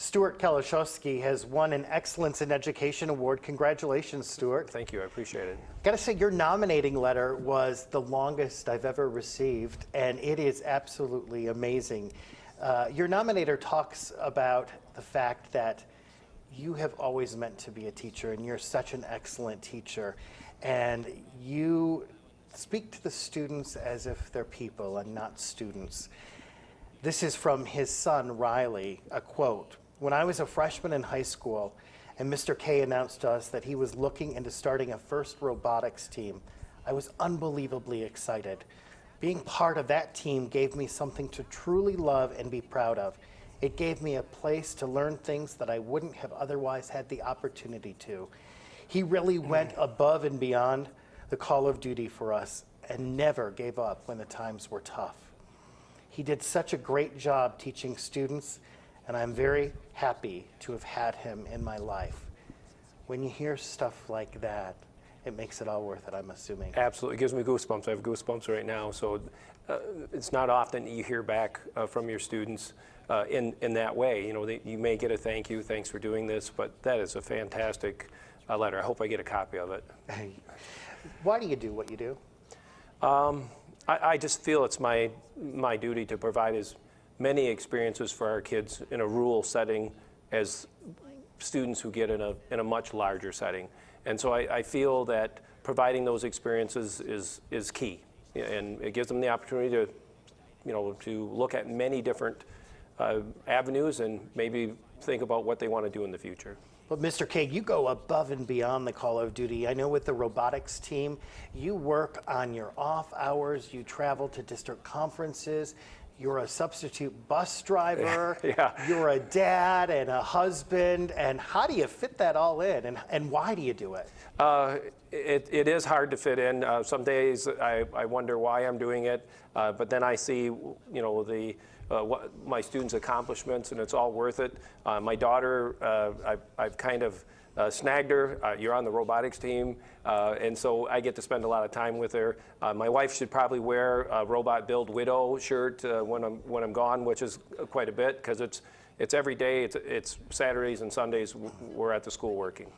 Stewart Kieliszewski has won an Excellence in Education Award. Congratulations, Stewart. Thank you, I appreciate it. Got to say, your nominating letter was the longest I've ever received, and it is absolutely amazing. Your nominator talks about the fact that you have always meant to be a teacher, and you're such an excellent teacher, and you speak to the students as if they're people and not students. This is from his son, Riley, a quote. "When I was a freshman in high school and Mr. K announced to us that he was looking into starting a first robotics team, I was unbelievably excited. Being part of that team gave me something to truly love and be proud of. It gave me a place to learn things that I wouldn't have otherwise had the opportunity to. He really went above and beyond the call of duty for us and never gave up when the times were tough. He did such a great job teaching students, and I'm very happy to have had him in my life." When you hear stuff like that, it makes it all worth it, I'm assuming. Absolutely, it gives me goosebumps. I have goosebumps right now. So it's not often that you hear back from your students in that way. You know, you may get a thank you, thanks for doing this, but that is a fantastic letter. I hope I get a copy of it. Why do you do what you do? I just feel it's my duty to provide as many experiences for our kids in a rural setting as students who get in a much larger setting. And so I feel that providing those experiences is key. And it gives them the opportunity to, to look at many different avenues and maybe think about what they want to do in the future. But Mr. K, you go above and beyond the call of duty. I know with the robotics team, you work on your off hours, you travel to district conferences, you're a substitute bus driver, yeah. You're a dad and a husband, and how do you fit that all in, and why do you do it? It is hard to fit in. Some days I wonder why I'm doing it, but then I see, what my students' accomplishments, and it's all worth it. My daughter, I've kind of snagged her. You're on the robotics team, and so I get to spend a lot of time with her. My wife should probably wear a Robot Build Widow shirt when I'm gone, which is quite a bit, because it's every day. It's Saturdays and Sundays we're at the school working.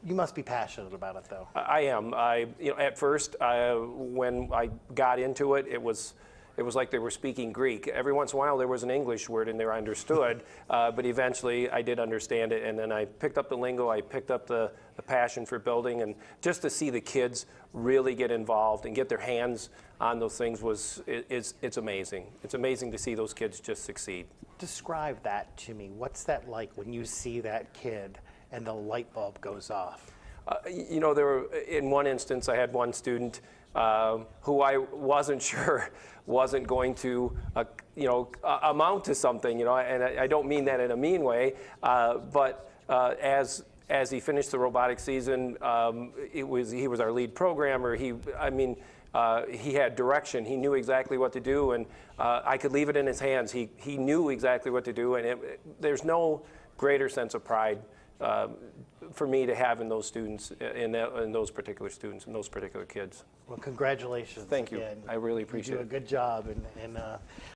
You must be passionate about it, though. I am. At first, when I got into it, it was like they were speaking Greek. Every once in a while there was an English word in there I understood, but eventually I did understand it, and then I picked up the lingo, I picked up the passion for building, and just to see the kids really get involved and get their hands on those things it's amazing. It's amazing to see those kids just succeed. Describe that to me. What's that like when you see that kid and the light bulb goes off? In one instance I had one student who I wasn't sure wasn't going to, amount to something, and I don't mean that in a mean way, but as he finished the robotics season, he was our lead programmer. He had direction. He knew exactly what to do, and I could leave it in his hands. He knew exactly what to do, and there's no greater sense of pride for me to have in those students, in those particular students, and those particular kids. Well, congratulations. Thank you. Again. I really appreciate it. You do a good job, and